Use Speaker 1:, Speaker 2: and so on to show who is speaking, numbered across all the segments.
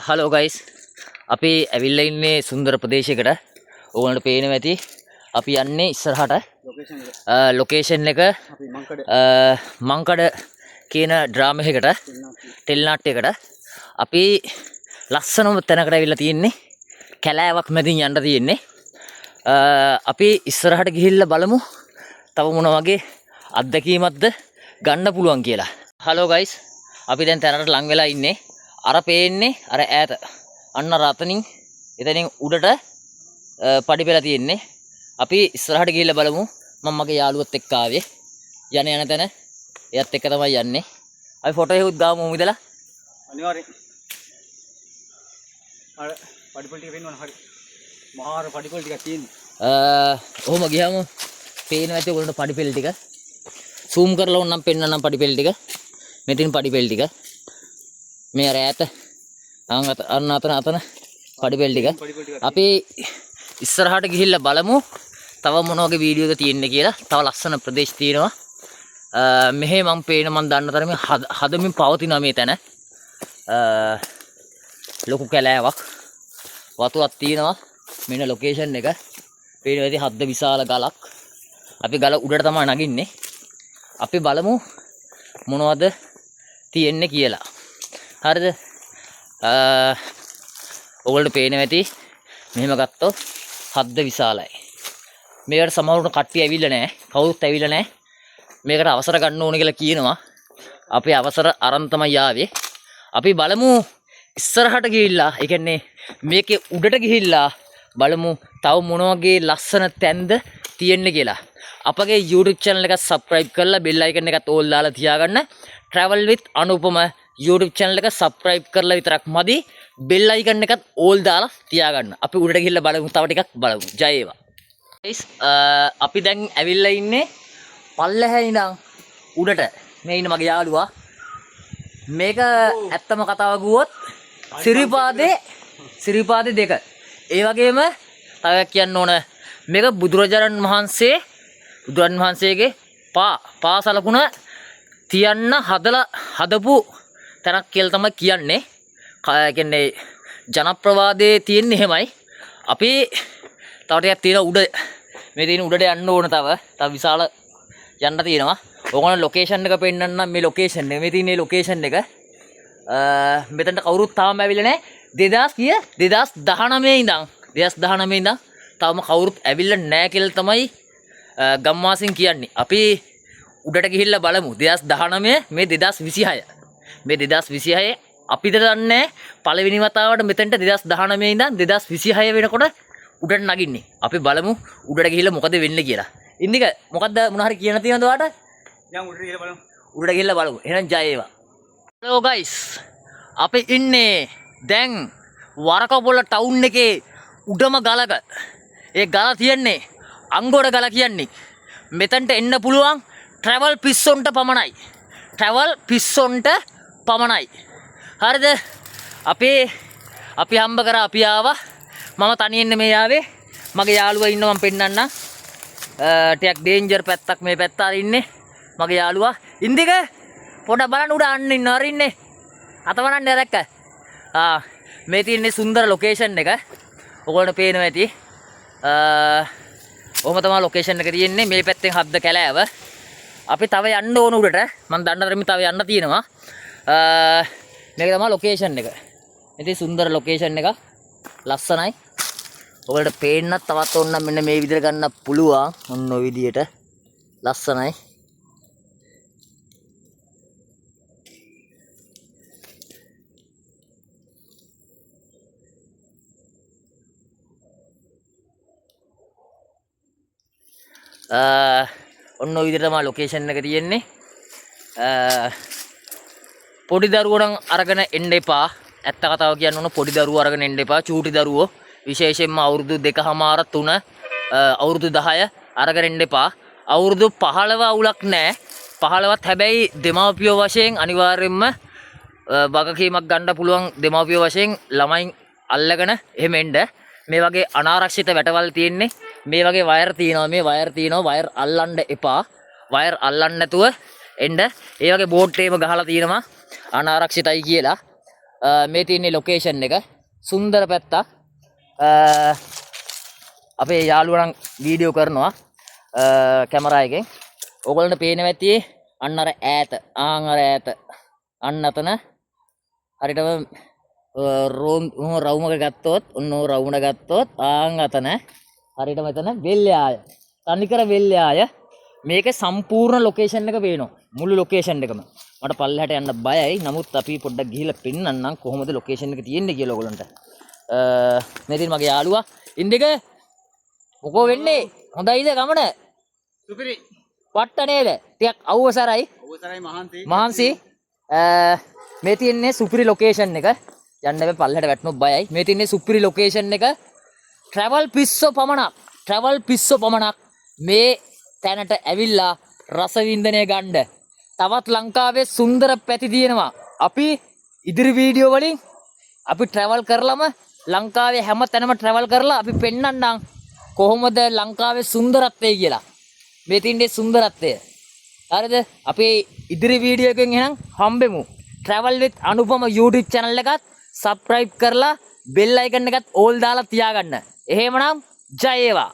Speaker 1: Hello guys අපි ඇවිල්ලා ඉන්නේ සුන්දර ප්‍රදේශයකට. ඕගොල්ලන්ට පේනවා ඇති. අපි යන්නේ ඉස්සරහට ලොකේෂන් එක මංකඩ කියන ඩ්‍රාමා එකකට ටෙලි නාට්‍යයකට. අපි ලස්සනම තැනකට ඇවිල්ලා තියෙන්නේ. කැලෑවක් මැදින් යන්න තියෙන්නේ. අපි ඉස්සරහට ගිහිල්ලා බලමු තව මොන වගේ අත්දැකීමක්ද ගන්න පුළුවන් කියලා. හලෝ ගයිස් අපි දැන් තැනට ලං වෙලා ඉන්නේ. අර පේන්නේ අර ඈත අන්න රතනින් එතනින් උඩට පඩිපෙළ තියෙන්නේ. අපි ඉස්සරහට ගිහිල්ලා බලමු. මම මගේ යාළුවත් එක්ක ආවේ. යන තැන එයත් එක්ක තමයි යන්නේ. අපි ෆොටෝ එකකුත් ගාමු මුමිදලා.
Speaker 2: අනිවාර්යෙන්. අර පඩිපෙළ ටික පේනවනේ හරි. මහාර පඩිපෙළ ටිකක් තියෙන්නේ.
Speaker 1: ඔහොම ගියාම පේනවා ඇති ඔයගොල්ලන්ට පඩිපෙළ ටික. zoom කරලා ඕනනම් පෙන්නන්නම් පඩිපෙළ ටික. මෙතින් පඩිපෙළ ටික. මේ අර ඈත අන්න අතන පඩිපෙළ ටික. අපි ඉස්සරහට ගිහිල්ලා බලමු තව මොන වගේ වීඩියෝද තියෙන්නේ කියලා. තව ලස්සන ප්‍රදේශ තියෙනවා. මෙහෙ මම පේන මම දන්න තරමේ හදමින් පවතිනවා මේ තැන. ලොකු කැලෑවක් වතුරක් තියෙනවා. මෙන්න ලොකේෂන් එක. පේනවා ඇති හද්ද විශාල ගලක්. අපි ගල උඩට තමයි නගින්නේ. අපි බලමු මොනවද තියෙන්නේ කියලා. හරිද? ඔයගොල්ලෝ පේනවා ඇති. මෙහෙම ගත්තොත් හද්ද විශාලයි. මේකට සමහරවිට කට්ටිය ඇවිල්ලා නැහැ. කවුරුත් ඇවිල්ලා නැහැ. මේකට අවසර ගන්න ඕන කියලා කියනවා. අපි අවසර අරන් තමයි ආවේ. අපි බලමු ඉස්සරහට ගිහිල්ලා, ඒ කියන්නේ මේකේ උඩට ගිහිල්ලා බලමු තව මොන වගේ ලස්සන තැන්ද තියෙන්නේ කියලා. අපගේ YouTube channel එක subscribe කරලා bell icon එකත් ඕල් දාලා තියාගන්න. travel with Anupama YouTube channel එක subscribe කරලා විතරක් මදි. bell icon එකත් ඕල් දාලා තියාගන්න. අපි උඩට ගිහිල්ලා බලමු, තව ටිකක් බලමු. ජය වේවා. guys අපි දැන් ඇවිල්ලා ඉන්නේ පල්ලෙහා ඉඳන් උඩට. මේ ඉන්න මගේ යාළුවා. මේක ඇත්තම කතාව කිව්වොත් සිරිපාදේ දෙක. ඒ වගේම තව කියන්න ඕන මේක බුදුරජාණන් වහන්සේගේ පාසලකුණ තියන්න හදපු තැනක් කියලා තමයි කියන්නේ. කියන්නේ ජනප්‍රවාදයේ තියෙන්නේ එහෙමයි. අපි තව ටිකක් තියෙන උඩ මේ තියෙන උඩට යන්න ඕන තව විශාල යන්න තියෙනවා. ඕගොල්ලෝ ලොකේෂන් එක පෙන්නන්නම්. මේ ලොකේෂන් එක මේ තියෙන ලොකේෂන් එක මෙතනට කවුරුත් තාම ඇවිල්ලා නැහැ. 2019 ඉඳන් තාම කවුරුත් ඇවිල්ලා නැහැ කියලා තමයි ගම්වාසීන් කියන්නේ. අපි උඩට ගිහිල්ලා බලමු. 2019 මේ 2026. මේ 2026 අපිට දන්නේ පළවෙනි වතාවට මෙතනට 2019 ඉඳන් 2026 වෙනකොට උඩට නගින්නේ. අපි බලමු උඩට ගිහිල්ලා මොකද වෙන්නේ කියලා. ඉන්දික මොකද්ද මොන හරි කියන්න තියෙනවද ඔයාට?
Speaker 2: දැන් උඩට ගිහලා බලමු.
Speaker 1: උඩට ගිහිල්ලා බලමු. එහෙනම් ජය වේවා. Hello guys. අපි ඉන්නේ දැන් වරකපොළ ටවුන් එකේ උඩම ගලක. ඒ ගල තියන්නේ අංගොඩ ගල කියන්නේ. මෙතනට එන්න පුළුවන් travel පිස්සොන්ට පමණයි. හරිද? අපි හම්බ කරා අපි ආවා. මම තනියෙන් මේ ආවේ. මගේ යාළුවා ඉන්නවා මම පෙන්නන්න. ටිකක් ඩේන්ජර් පැත්තක් මේ පැත්ත අර ඉන්නේ. මගේ යාළුවා. ඉන්දික පොඩ බලන්න උඩ අන්න ඉන්න හරි ඉන්නේ. අතවනන්නේ දැක්ක. මේ තියෙන්නේ සුන්දර ලොකේෂන් එක. ඔයගොල්ලන්ට පේනවා ඇති. ඔහොම තමයි ලොකේෂන් එක තියෙන්නේ. මේ පැත්තෙන් හද්ද කැලෑව. අපි තව යන්න ඕන උඩට. මම දන්න තරමින් තව යන්න තියෙනවා. මේක තමයි ලොකේෂන් එක. ඉතින් සුන්දර ලොකේෂන් එක. ලස්සනයි. ඔයගොල්ලන්ට පේන්නත් තවත් ඕනනම් මෙන්න මේ විදිහට ගන්න පුළුවන්. ඔන්න ඔය විදිහට. ලස්සනයි. ඔන්න ඔය විදිහට තමයි ලොකේෂන් එක තියෙන්නේ. පොඩි දරුවෝ නම් අරගෙන එන්න එපා. ඇත්ත කතාව කියන්න ඕන පොඩි දරුවෝ අරගෙන එන්න එපා. චූටි දරුවෝ විශේෂයෙන්ම අවුරුදු 2.5 3 අවුරුදු 10 අරගෙන එන්න එපා. අවුරුදු 15 අවුලක් නැහැ. 15ත් හැබැයි දෙමාපියෝ වශයෙන් අනිවාර්යයෙන්ම වගකීමක් ගන්න පුළුවන් දෙමාපියෝ වශයෙන් ළමයින් අල්ලගෙන එහෙම එන්න. මේ වගේ අනාරක්ෂිත වැටවල් තියෙන්නේ. මේ වගේ වයර් තියෙනවා. වයර් අල්ලන්න එපා. වයර් අල්ලන්න නැතුව එන්න. ඒ වගේ බෝඩ් එකම ගහලා තියෙනවා අනාරක්ෂිතයි කියලා. මේ තියෙන්නේ ලොකේෂන් එක. සුන්දර පැත්තක්. අපේ යාළුවා නම් වීඩියෝ කරනවා කැමරා එකෙන්. ඕගොල්ලන්ට පේනවා ඇති අන්න අර ඈත. අර ඈත. අන්න අතන හරියටම රවුමක ගත්තොත් ඔන්න රවුමක ගත්තොත් අතන හරියට මෙතන වෙල්යාය. තනිකර වෙල්යාය. මේකේ සම්පූර්ණ ලොකේෂන් එක පේනවා. මුළු ලොකේෂන් එකම. මට පල්ලෙහාට යන්න බයයි. නමුත් අපි පොඩ්ඩක් ගිහිල්ලා පෙන්නන්නම් කොහොමද ලොකේෂන් එක තියෙන්නේ කියලා ඔයගොල්ලන්ට. මේ තියෙන මගේ යාළුවා ඉන්දික මොකෝ වෙන්නේ? හොඳයිද ගමන?
Speaker 2: සුපිරි.
Speaker 1: පට්ට නේද? ටිකක් අවුවසරයි.
Speaker 2: අවසරයි මහන්සි.
Speaker 1: මහන්සි. මේ තියෙන්නේ සුපිරි ලොකේෂන් එක. යන්න බෑ පල්ලෙහාට වැටුණොත් බයයි. මේ තියෙන්නේ සුපිරි ලොකේෂන් එක. ට්‍රැවල් පිස්සෝ පමණක් මේ තැනට ඇවිල්ලා රස වින්දනය ගන්න. තවත් ලංකාවේ සුන්දර පැති තියෙනවා. අපි ඉදිරි වීඩියෝ වලින් අපි ට්‍රැවල් කරලම ලංකාවේ හැම තැනම ට්‍රැවල් කරලා අපි පෙන්නන්නම් කොහොමද ලංකාවේ සුන්දරත්වය කියලා. මේ තින්නේ සුන්දරත්වය. හරිද? අපි ඉදිරි වීඩියෝ එකෙන් එහෙනම් හම්බෙමු. travel with අනුපම YouTube channel එකත් subscribe කරලා bell icon එකත් all දාලා තියාගන්න. එහෙමනම් ජය වේවා.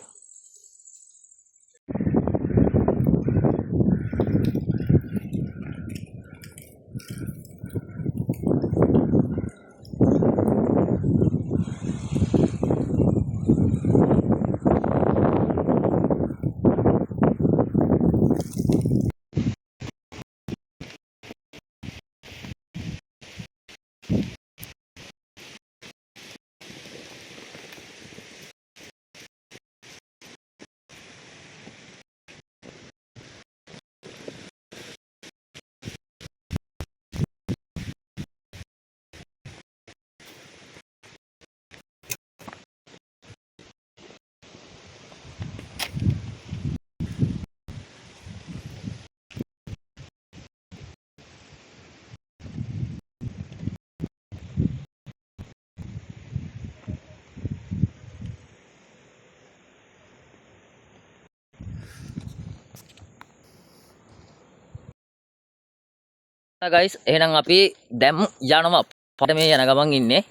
Speaker 1: guys එහෙනම් අපි දැන් යනවා පට මේ යන ගමන් ඉන්නේ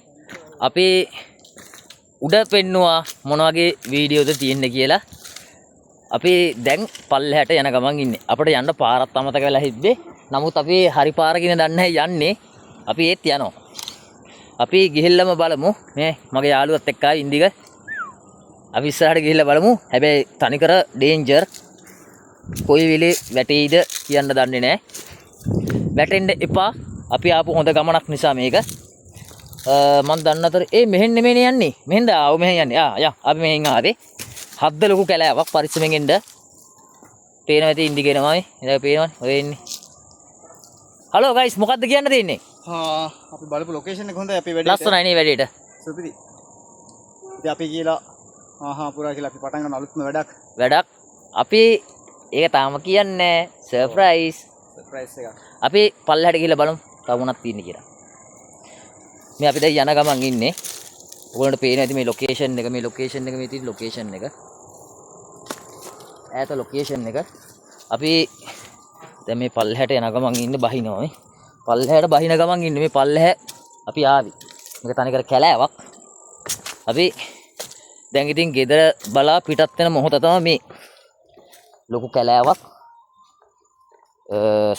Speaker 1: අපි උඩ පෙන්නවා මොන වගේ වීඩියෝද තියෙන්නේ කියලා අපි දැන් පල්ලෙහාට යන ගමන් ඉන්නේ අපිට යන්න පාරක් අමතක වෙලා හිටියේ නමුත් අපි හරි පාර කියන දන්නේ නැහැ යන්නේ අපි ඒත් යනවා අපි ගිහිල්ලාම බලමු මේ මගේ යාළුවත් එක්ක ආයි ඉන්දික අපි ඉස්සරහට ගිහිල්ලා බලමු හැබැයි තනිකර ඩේන්ජර් කොයි වෙලේ වැටෙයිද කියන්න දන්නේ නැහැ වැටෙන්න එපා අපි ආපු හොඳ ගමනක් නිසා මේක මම දන්න අතර මෙහෙන් නෙමෙයි යන්නේ මෙහෙන්ද ආව මෙහෙන් යන්නේ අපි මෙහෙන් ආවේ හද්ද ලොකු කැලෑවක් පරිස්සමෙන් එන්න පේනවා ඇති ඉන්දිකේනවා මේ පේනවනේ ඔය ඉන්නේ හලෝ ගයිස් මොකද්ද කියන්න දෙන්නේ
Speaker 2: අපි බලපු ලොකේෂන් එක හොඳයි අපි වැඩේ
Speaker 1: ලස්සනයි නේ වැඩේට
Speaker 2: සුපිරි ඉතින් අපි කියලා පුරා කියලා අපි පටන් ගන්න අලුත්ම
Speaker 1: වැඩක් අපි ඒක තාම කියන්නේ සර්ප්‍රයිස්
Speaker 2: සර්ප්‍රයිස් එක
Speaker 1: අපි පල්ලෙහාට ගිහලා බලමු තව මොනක් තියෙන්නේ කියලා. මේ අපි දැන් යන ගමන් ඉන්නේ. ඔයගොල්ලන්ට පේනවා ඇති මේ ලොකේෂන් එක මේ තියෙන ලොකේෂන් එක. ඈත ලොකේෂන් එක. අපි දැන් මේ පල්ලෙහාට යන ගමන් ඉන්නේ බහිනවා මේ. පල්ලෙහාට බහින ගමන් ඉන්නේ මේ පල්ලෙහැ අපි ආවි. මේක තනිකර කැලෑවක්. අපි දැන් ඉතින් ගෙදර බලා පිටත් වෙන මොහොත තමයි මේ. ලොකු කැලෑවක්.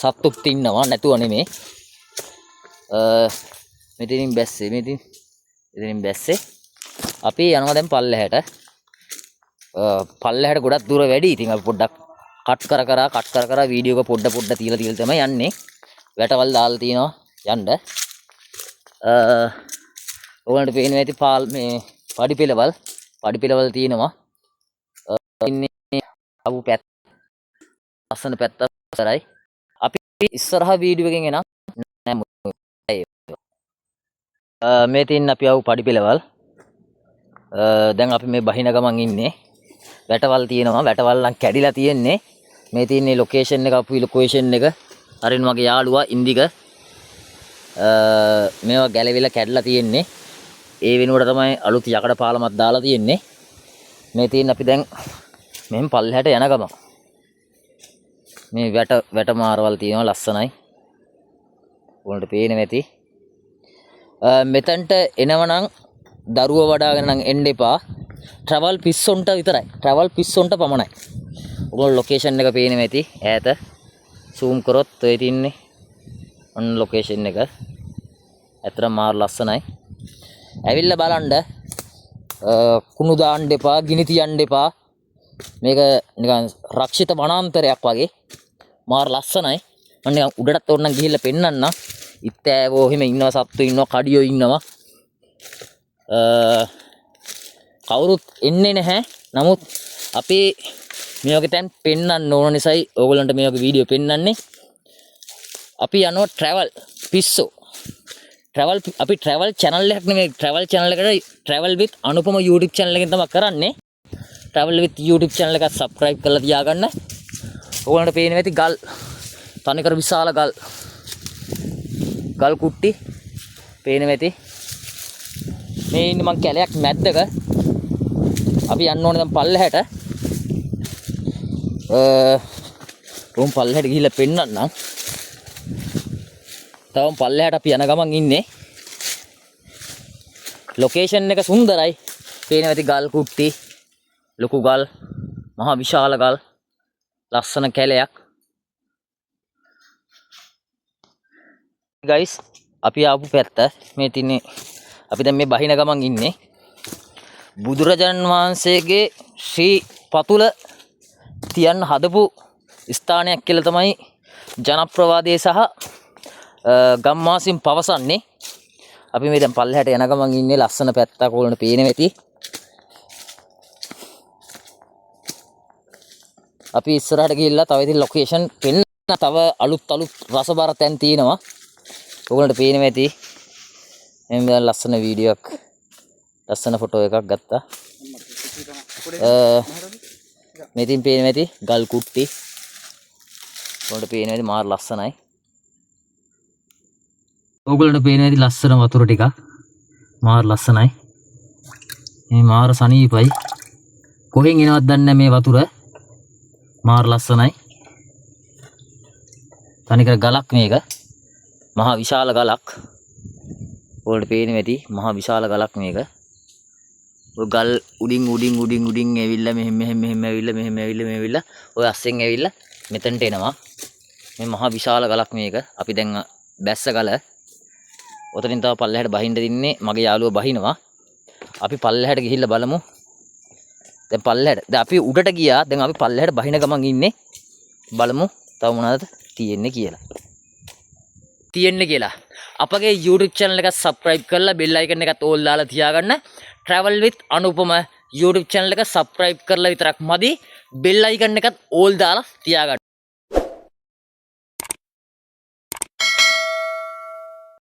Speaker 1: සත්තුත් ඉන්නවා නැතුව නෙමේ මෙතනින් බැස්සේ අපි යනවා දැන් පල්ලෙහාට ගොඩක් දුර වැඩි ඉතින් අපි පොඩ්ඩක් කට් කර වීඩියෝ එක පොඩ තියලා තමයි යන්නේ වැටවල් දාලා තිනවා යන්න ඕගොල්ලන්ට පේනවා ඇති මේ පඩිපෙළවල් තියෙනවා ඉන්නේ අබු පැත්ත ලස්සන පැත්ත සරයි අපි ඉස්සරහා වීඩියෝ එකෙන් එනවා මේ තින් අපි ආව පඩිපෙළවල් දැන් අපි මේ බහින ගමන් ඉන්නේ වැටවල් තියෙනවා වැටවල් නම් කැඩිලා තියෙන්නේ මේ තින්නේ ලොකේෂන් එක අපි ලොකේෂන් එක අරින් මගේ යාළුවා ඉන්දික මේවා ගැලවිලා කැඩලා තියෙන්නේ ඒ වෙනුවට තමයි අලුත් යකඩ පාලමක් දාලා තියෙන්නේ මේ තින් අපි දැන් මෙහෙන් පල්ලෙහාට යන ගමන් මේ වැට මාරවල් තියෙනවා ලස්සනයි. ඔයාලට පේන්නේ නැති. මෙතනට එනවනම් දරුව වඩාගෙන නම් එන්න එපා. ට්‍රැවල් පිස්සොන්ට විතරයි. ට්‍රැවල් පිස්සොන්ට පමණයි. ඔයගොල්ලෝ ලොකේෂන් එක පේනෙම ඇති ඈත. zoom කරොත් ඔය තින්නේ ඔන්න ලොකේෂන් එක. ඇත්තටම මාර ලස්සනයි. ඇවිල්ලා බලන්න. කුණු දාන්න එපා, ගිනි තියන්න එපා. මේක නිකන් රක්ෂිත වනාන්තරයක් වගේ. මාර ලස්සනයි. මම නිකන් උඩටත් ඕනනම් ගිහිල්ලා පෙන්නන්න. ඉත්තෑවෝ එහෙම ඉන්නවා, සත්තු ඉන්නවා, කඩියෝ ඉන්නවා. කවුරුත් එන්නේ නැහැ. නමුත් අපි මේ වගේ තැන් පෙන්වන්න ඕන නිසායි ඕගොල්ලන්ට මේ වගේ වීඩියෝ පෙන්වන්නේ. අපි යනවා ට්‍රැවල් පිස්සෝ. අපි ට්‍රැවල් channel එකක් නෙමෙයි, ට්‍රැවල් channel එකට travel with අනුපම YouTube channel එකෙන් තමයි කරන්නේ. travel with YouTube channel එක subscribe කරලා තියාගන්න. ඕගොල්ලන්ට පේන්නේ නැති ගල්, තනිකර විශාල ගල් කුට්ටි පේන්නේ නැති. මේ ඉන්නේ මං කැලයක් මැද්දක. අපි යන්න ඕනේ දැන් පල්ලෙහාට. රෝම් පල්ලෙහාට ගිහිල්ලා පෙන්නන්නම්. තවම පල්ලෙහාට අපි යන ගමන් ඉන්නේ. ලොකේෂන් එක සුන්දරයි. පේන ඇති ගල් කුට්ටි, ලොකු ගල්, මහා විශාල ගල්, ලස්සන කැලයක්. ගයිස්, අපි ආපු පැත්ත මේ තින්නේ. අපි දැන් මේ බහින ගමන් ඉන්නේ. බුදුරජාණන් වහන්සේගේ ශ්‍රී පතුල තියන්න හදපු ස්ථානයක් කියලා තමයි ජනප්‍රවාදයේ සහ ගම්මාසින් පවසන්නේ. අපි මේ දැන් පල්ලෙහාට යන ගමන් ඉන්නේ. ලස්සන පැත්තක් ඕලන පේනෙ වෙති. අපි ඉස්සරහට ගිහිල්ලා තව ඉතින් ලොකේෂන් පෙන්න තව අලුත් රසබර තැන් තියෙනවා. ඔයගොල්ලන්ට පේනෙ වෙති. එහෙනම් දැන් ලස්සන වීඩියෝ එකක්, ලස්සන ෆොටෝ එකක් ගත්තා. මේ තින් පේනෙ වෙති ගල් කුට්ටි. ඔයගොල්ලන්ට පේනෙ වෙති මාර ලස්සනයි. ඔයගොල්ලන්ට පේන ඇති ලස්සන වතුර ටික. මාර ලස්සනයි. මේ මාර සනීපයි. කොහෙන් එනවද දන්නේ නැහැ මේ වතුර. මාර ලස්සනයි. තනිකර ගලක් මේක. මහා විශාල ගලක්. ඔයගොල්ලන්ට පේන්නේ ඇති මහා විශාල ගලක් මේක. ඔය ගල් උඩින් ඇවිල්ලා මෙහෙම ඇවිල්ලා ඔය අස්සෙන් ඇවිල්ලා මෙතනට එනවා. මේ මහා විශාල ගලක් මේක. අපි දැන් බැස්ස ගල. ඔතනින් තව පල්ලෙහාට බහින්න දින්නේ. මගේ යාළුවා බහිනවා. අපි පල්ලෙහාට ගිහිල්ලා බලමු. දැන් අපි උඩට ගියා. දැන් අපි පල්ලෙහාට බහින ගමන් ඉන්නේ. බලමු තව මොනවද තියෙන්නේ කියලා. අපගේ YouTube channel එක subscribe කරලා bell icon එකත් all දාලා තියාගන්න. travel with අනුපම YouTube channel එක subscribe කරලා විතරක් මදි. bell icon එකත් all දාලා තියාගන්න.